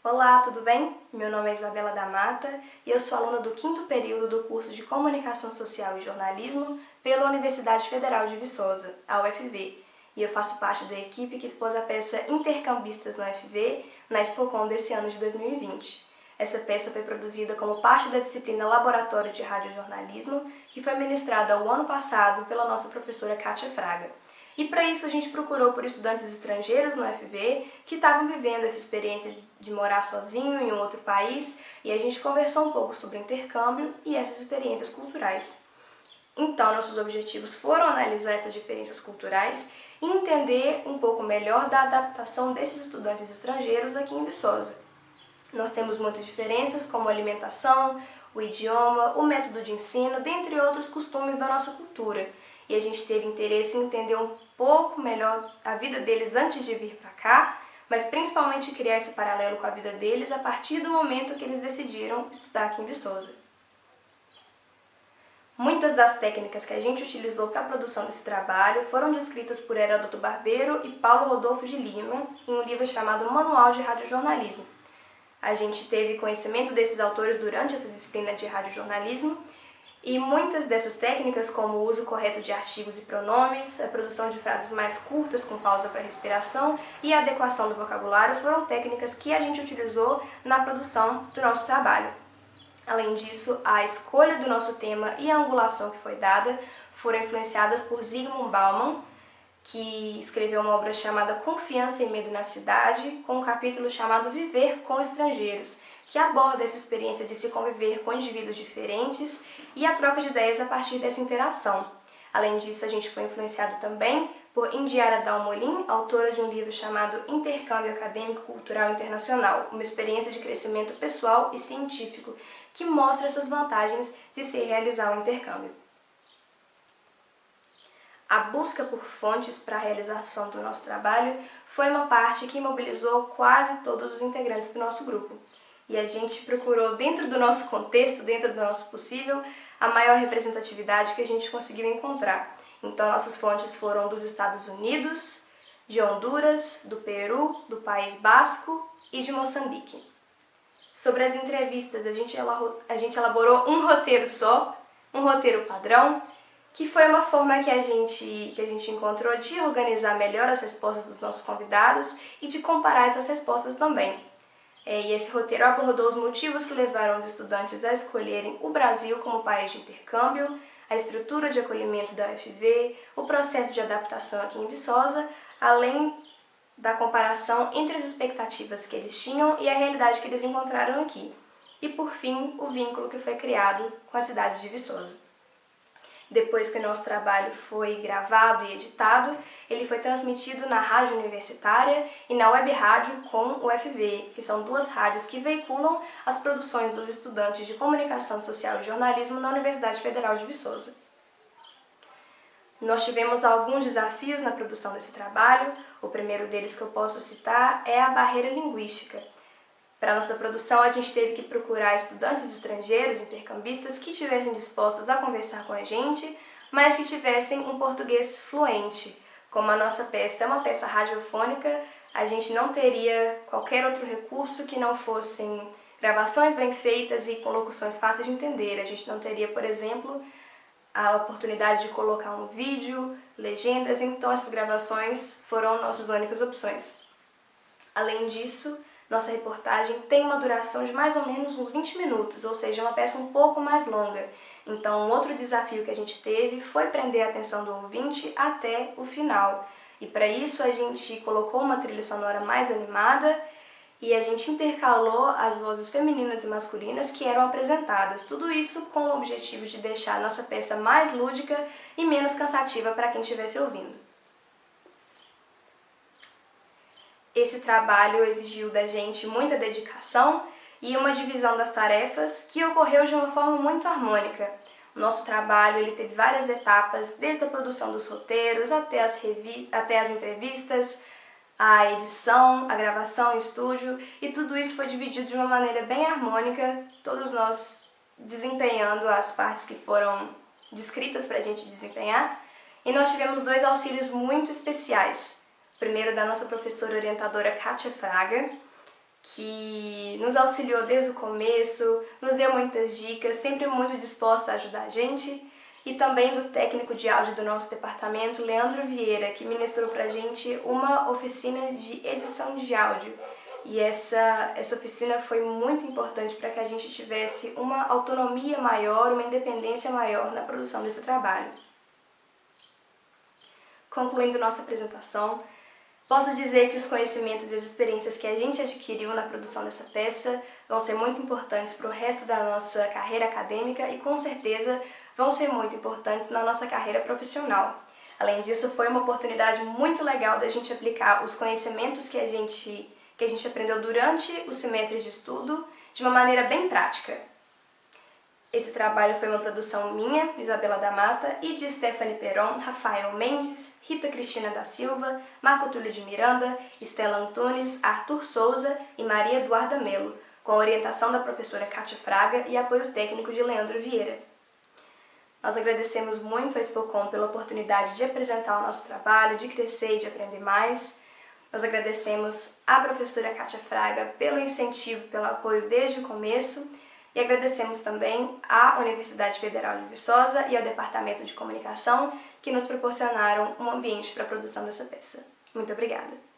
Olá, tudo bem? Meu nome é Isabela da Mata e eu sou aluna do 5º período do curso de Comunicação Social e Jornalismo pela Universidade Federal de Viçosa, a UFV, e eu faço parte da equipe que expôs a peça Intercambistas na UFV na Expocom desse ano de 2020. Essa peça foi produzida como parte da disciplina Laboratório de Radiojornalismo, que foi ministrada o ano passado pela nossa professora Kátia Fraga. E para isso a gente procurou por estudantes estrangeiros no UFV que estavam vivendo essa experiência de morar sozinho em um outro país, e a gente conversou um pouco sobre intercâmbio e essas experiências culturais. Então, nossos objetivos foram analisar essas diferenças culturais e entender um pouco melhor da adaptação desses estudantes estrangeiros aqui em Viçosa. Nós temos muitas diferenças, como a alimentação, o idioma, o método de ensino, dentre outros costumes da nossa cultura. E a gente teve interesse em entender um pouco melhor a vida deles antes de vir para cá, mas principalmente criar esse paralelo com a vida deles a partir do momento que eles decidiram estudar aqui em Viçosa. Muitas das técnicas que a gente utilizou para a produção desse trabalho foram descritas por Heródoto Barbeiro e Paulo Rodolfo de Lima em um livro chamado Manual de Radiojornalismo. A gente teve conhecimento desses autores durante essa disciplina de radiojornalismo, e muitas dessas técnicas, como o uso correto de artigos e pronomes, a produção de frases mais curtas com pausa para respiração e a adequação do vocabulário, foram técnicas que a gente utilizou na produção do nosso trabalho. Além disso, a escolha do nosso tema e a angulação que foi dada foram influenciadas por Zygmunt Bauman, que escreveu uma obra chamada Confiança e Medo na Cidade, com um capítulo chamado Viver com Estrangeiros, que aborda essa experiência de se conviver com indivíduos diferentes e a troca de ideias a partir dessa interação. Além disso, a gente foi influenciado também por Indiara Dalmolin, autora de um livro chamado Intercâmbio Acadêmico Cultural Internacional, uma experiência de crescimento pessoal e científico, que mostra essas vantagens de se realizar um intercâmbio. A busca por fontes para a realização do nosso trabalho foi uma parte que mobilizou quase todos os integrantes do nosso grupo. E a gente procurou, dentro do nosso contexto, dentro do nosso possível, a maior representatividade que a gente conseguiu encontrar. Então, nossas fontes foram dos Estados Unidos, de Honduras, do Peru, do País Basco e de Moçambique. Sobre as entrevistas, a gente elaborou um roteiro só, um roteiro padrão, que foi uma forma que a gente encontrou de organizar melhor as respostas dos nossos convidados e de comparar essas respostas também. E esse roteiro abordou os motivos que levaram os estudantes a escolherem o Brasil como país de intercâmbio, a estrutura de acolhimento da UFV, o processo de adaptação aqui em Viçosa, além da comparação entre as expectativas que eles tinham e a realidade que eles encontraram aqui. E, por fim, o vínculo que foi criado com a cidade de Viçosa. Depois que o nosso trabalho foi gravado e editado, ele foi transmitido na rádio universitária e na web rádio com o UFV, que são duas rádios que veiculam as produções dos estudantes de Comunicação Social e Jornalismo na Universidade Federal de Viçosa. Nós tivemos alguns desafios na produção desse trabalho. O primeiro deles que eu posso citar é a barreira linguística. Para a nossa produção, a gente teve que procurar estudantes estrangeiros, intercambistas, que estivessem dispostos a conversar com a gente, mas que tivessem um português fluente. Como a nossa peça é uma peça radiofônica, a gente não teria qualquer outro recurso que não fossem gravações bem feitas e com locuções fáceis de entender. A gente não teria, por exemplo, a oportunidade de colocar um vídeo, legendas, então essas gravações foram nossas únicas opções. Além disso, nossa reportagem tem uma duração de mais ou menos uns 20 minutos, ou seja, uma peça um pouco mais longa. Então, um outro desafio que a gente teve foi prender a atenção do ouvinte até o final. E para isso a gente colocou uma trilha sonora mais animada e a gente intercalou as vozes femininas e masculinas que eram apresentadas. Tudo isso com o objetivo de deixar a nossa peça mais lúdica e menos cansativa para quem estivesse ouvindo. Esse trabalho exigiu da gente muita dedicação e uma divisão das tarefas que ocorreu de uma forma muito harmônica. O nosso trabalho ele teve várias etapas, desde a produção dos roteiros até as entrevistas, a edição, a gravação em estúdio, e tudo isso foi dividido de uma maneira bem harmônica, todos nós desempenhando as partes que foram descritas para a gente desempenhar, e nós tivemos dois auxílios muito especiais. Primeiro da nossa professora orientadora Kátia Fraga, que nos auxiliou desde o começo, nos deu muitas dicas, sempre muito disposta a ajudar a gente, e também do técnico de áudio do nosso departamento, Leandro Vieira, que ministrou pra gente uma oficina de edição de áudio. E essa oficina foi muito importante para que a gente tivesse uma autonomia maior, uma independência maior na produção desse trabalho. Concluindo nossa apresentação, posso dizer que os conhecimentos e as experiências que a gente adquiriu na produção dessa peça vão ser muito importantes para o resto da nossa carreira acadêmica e, com certeza, vão ser muito importantes na nossa carreira profissional. Além disso, foi uma oportunidade muito legal da gente aplicar os conhecimentos que a gente aprendeu durante os semestres de estudo de uma maneira bem prática. Esse trabalho foi uma produção minha, Isabela da Mata, e de Stephanie Peron, Rafael Mendes, Rita Cristina da Silva, Marco Túlio de Miranda, Estela Antunes, Arthur Souza e Maria Eduarda Melo, com a orientação da professora Kátia Fraga e apoio técnico de Leandro Vieira. Nós agradecemos muito a Expocom pela oportunidade de apresentar o nosso trabalho, de crescer e de aprender mais. Nós agradecemos à professora Kátia Fraga pelo incentivo, pelo apoio desde o começo e agradecemos também à Universidade Federal de Viçosa e ao Departamento de Comunicação que nos proporcionaram um ambiente para a produção dessa peça. Muito obrigada!